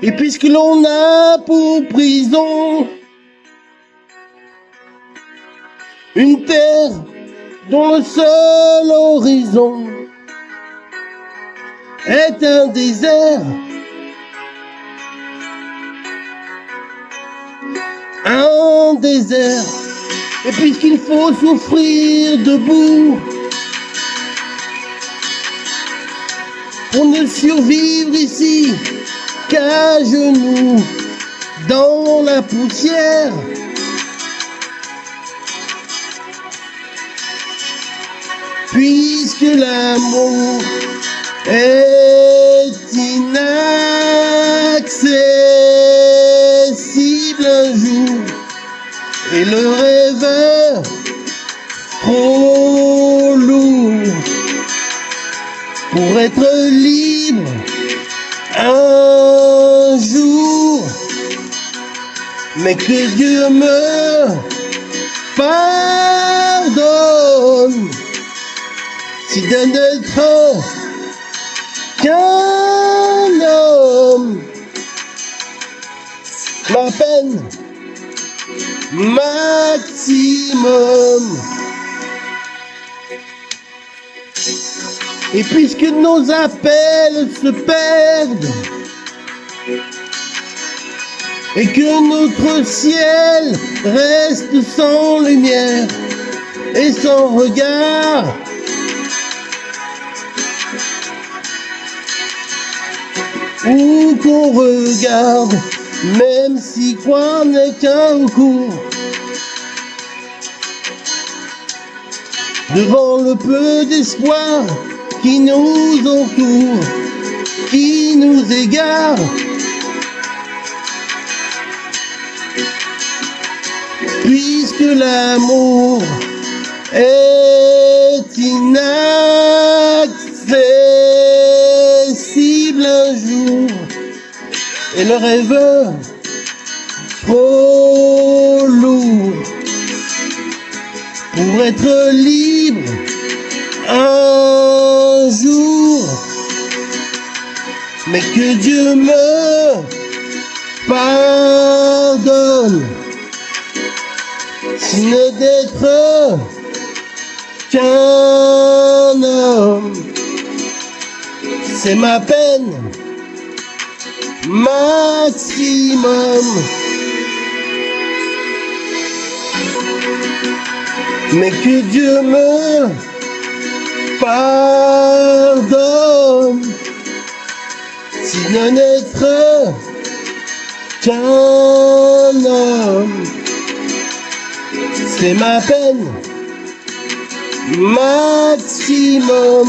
Et puisque l'on a pour prison une terre dont le seul horizon est un désert, un désert, et puisqu'il faut souffrir debout pour ne survivre ici qu'à genoux dans la poussière, puisque l'amour est inaccessible un jour et le rêveur trop lourd pour être libre un jour, mais que Dieu me pardonne si de n'être qu'un homme, ma peine maximum. Et puisque nos appels se perdent et que notre ciel reste sans lumière et sans regard, où qu'on regarde, même si quoi n'est qu'un recours, devant le peu d'espoir qui nous entoure, qui nous égare, puisque l'amour est inaccessible un jour et le rêveur trop lourd pour être libre un jour, mais que Dieu me pardonne si ne d'être qu'un homme, c'est ma peine maximum. Mais que Dieu me pardonne si de n'être qu'un homme, c'est ma peine maximum.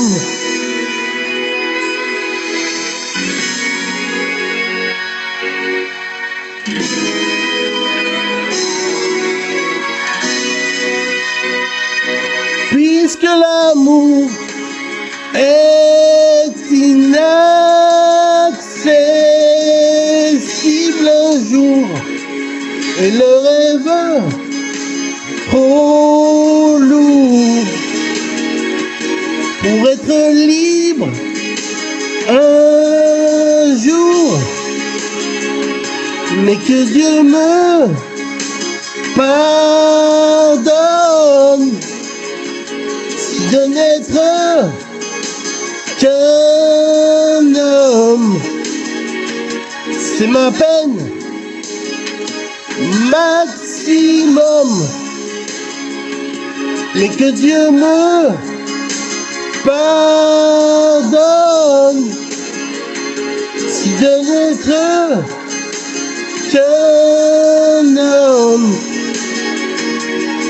Puisque l'amour est inaccessible un jour et le rêveur trop lourd pour être libre un jour, mais que Dieu me pardonne de n'être qu'un homme, c'est ma peine maximum, mais que Dieu me pardonne si de n'être qu'un homme,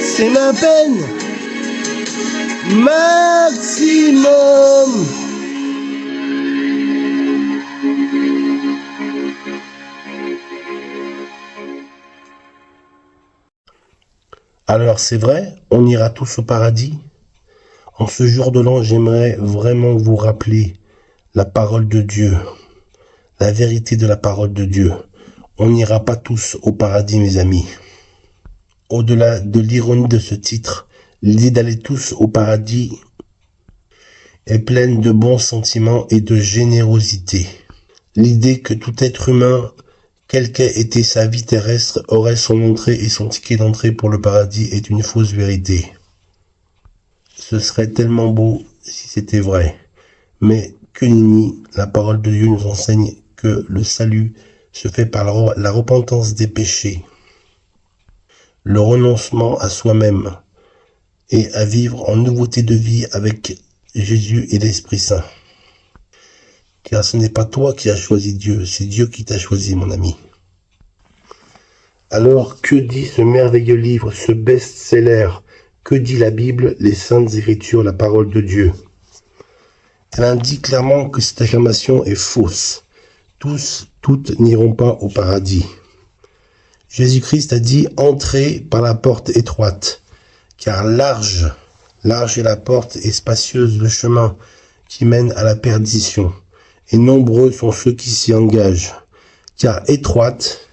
c'est ma peine maximum. Alors c'est vrai, on ira tous au paradis. En ce jour de l'an, j'aimerais vraiment vous rappeler la parole de Dieu, la vérité de la parole de Dieu. On n'ira pas tous au paradis, mes amis. Au-delà de l'ironie de ce titre, l'idée d'aller tous au paradis est pleine de bons sentiments et de générosité. L'idée que tout être humain, quelle qu'ait été sa vie terrestre, aurait son entrée et son ticket d'entrée pour le paradis est une fausse vérité. Ce serait tellement beau si c'était vrai. Mais que nenni, la parole de Dieu nous enseigne que le salut se fait par la repentance des péchés, le renoncement à soi-même et à vivre en nouveauté de vie avec Jésus et l'Esprit Saint. Car ce n'est pas toi qui as choisi Dieu, c'est Dieu qui t'a choisi, mon ami. Alors, que dit ce merveilleux livre, ce best-seller? Que dit la Bible, les Saintes Écritures, la parole de Dieu? Elle indique clairement que cette affirmation est fausse. Toutes n'iront pas au paradis. Jésus-Christ a dit « Entrez par la porte étroite », car large est la porte et spacieuse le chemin qui mène à la perdition, et nombreux sont ceux qui s'y engagent, car étroite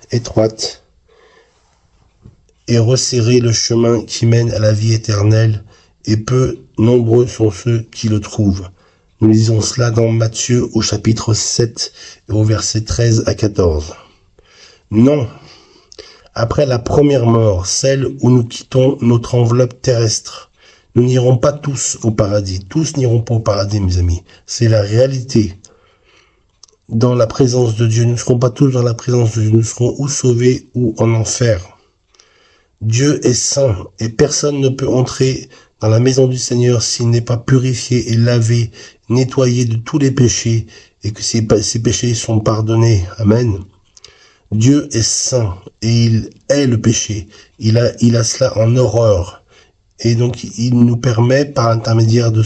et resserré le chemin qui mène à la vie éternelle, et peu nombreux sont ceux qui le trouvent. Nous lisons cela dans Matthieu au chapitre 7 et au verset 13 à 14. Non, après la première mort, celle où nous quittons notre enveloppe terrestre, nous n'irons pas tous au paradis. Tous n'iront pas au paradis, mes amis. C'est la réalité. Dans la présence de Dieu, nous ne serons pas tous dans la présence de Dieu. Nous serons ou sauvés ou en enfer. Dieu est saint et personne ne peut entrer dans la maison du Seigneur s'il n'est pas purifié et lavé, nettoyé de tous les péchés et que ses péchés sont pardonnés. Amen. Dieu est saint et il hait le péché. Il a cela en horreur. Et donc, il nous permet, par l'intermédiaire de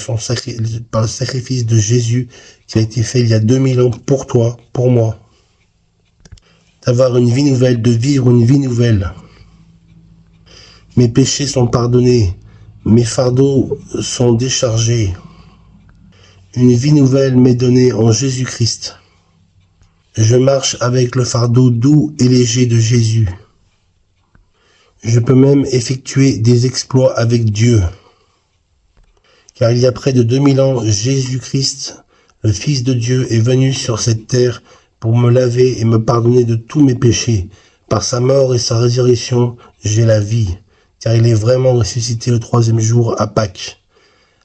par le sacrifice de Jésus qui a été fait il y a 2000 ans pour toi, pour moi, d'avoir une vie nouvelle, de vivre une vie nouvelle. Mes péchés sont pardonnés. Mes fardeaux sont déchargés. Une vie nouvelle m'est donnée en Jésus-Christ. Je marche avec le fardeau doux et léger de Jésus. Je peux même effectuer des exploits avec Dieu. Car il y a près de 2000 ans, Jésus-Christ, le Fils de Dieu, est venu sur cette terre pour me laver et me pardonner de tous mes péchés. Par sa mort et sa résurrection, j'ai la vie. Car il est vraiment ressuscité le 3e jour à Pâques.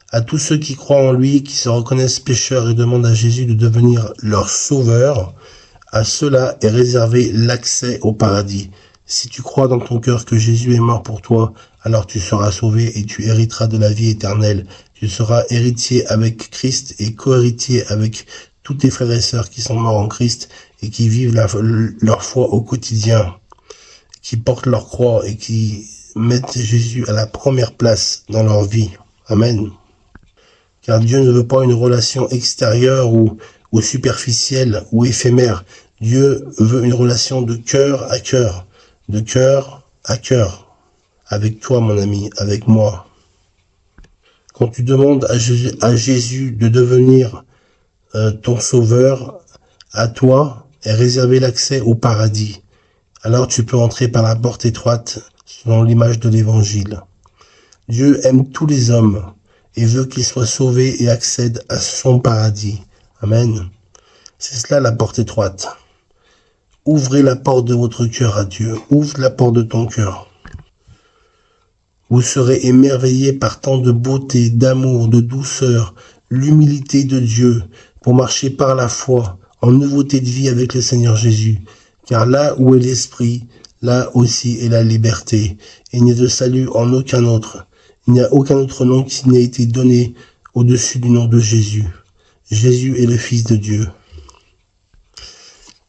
À tous ceux qui croient en lui, qui se reconnaissent pécheurs et demandent à Jésus de devenir leur sauveur, à ceux-là est réservé l'accès au paradis. Si tu crois dans ton cœur que Jésus est mort pour toi, alors tu seras sauvé et tu hériteras de la vie éternelle. Tu seras héritier avec Christ et co-héritier avec tous tes frères et sœurs qui sont morts en Christ et qui vivent leur foi au quotidien, qui portent leur croix et qui mettent Jésus à la première place dans leur vie. Amen. Car Dieu ne veut pas une relation extérieure ou superficielle ou éphémère. Dieu veut une relation de cœur à cœur, de cœur à cœur, avec toi, mon ami, avec moi. Quand tu demandes à Jésus de devenir ton sauveur, à toi est réservé l'accès au paradis. Alors tu peux entrer par la porte étroite selon l'image de l'Évangile. Dieu aime tous les hommes et veut qu'ils soient sauvés et accèdent à son paradis. Amen. C'est cela la porte étroite. Ouvrez la porte de votre cœur à Dieu. Ouvre la porte de ton cœur. Vous serez émerveillés par tant de beauté, d'amour, de douceur, l'humilité de Dieu pour marcher par la foi en nouveauté de vie avec le Seigneur Jésus. Car là où est l'Esprit, là aussi est la liberté. Et il n'y a de salut en aucun autre. Il n'y a aucun autre nom qui n'ait été donné au-dessus du nom de Jésus. Jésus est le Fils de Dieu.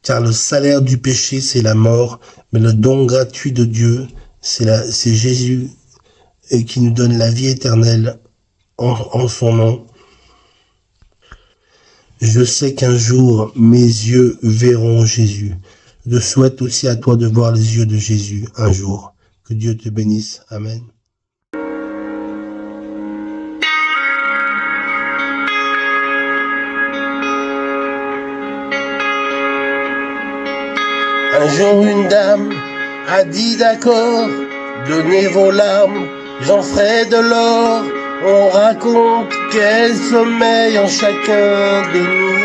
Car le salaire du péché, c'est la mort, mais le don gratuit de Dieu, c'est Jésus et qui nous donne la vie éternelle en son nom. Je sais qu'un jour, mes yeux verront Jésus. Je souhaite aussi à toi de voir les yeux de Jésus un jour. Que Dieu te bénisse. Amen. Un jour une dame a dit d'accord, donnez vos larmes, j'en ferai de l'or. On raconte quel sommeil en chacun de nous.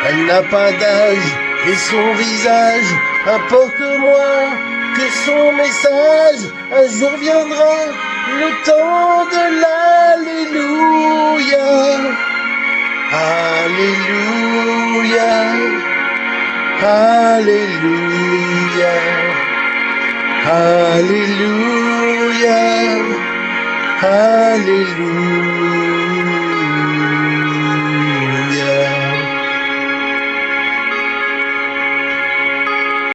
Elle n'a pas d'âge et son visage importe moins que son message. Un jour viendra le temps de l'Alléluia. Alléluia. Alléluia. Alléluia. Alléluia.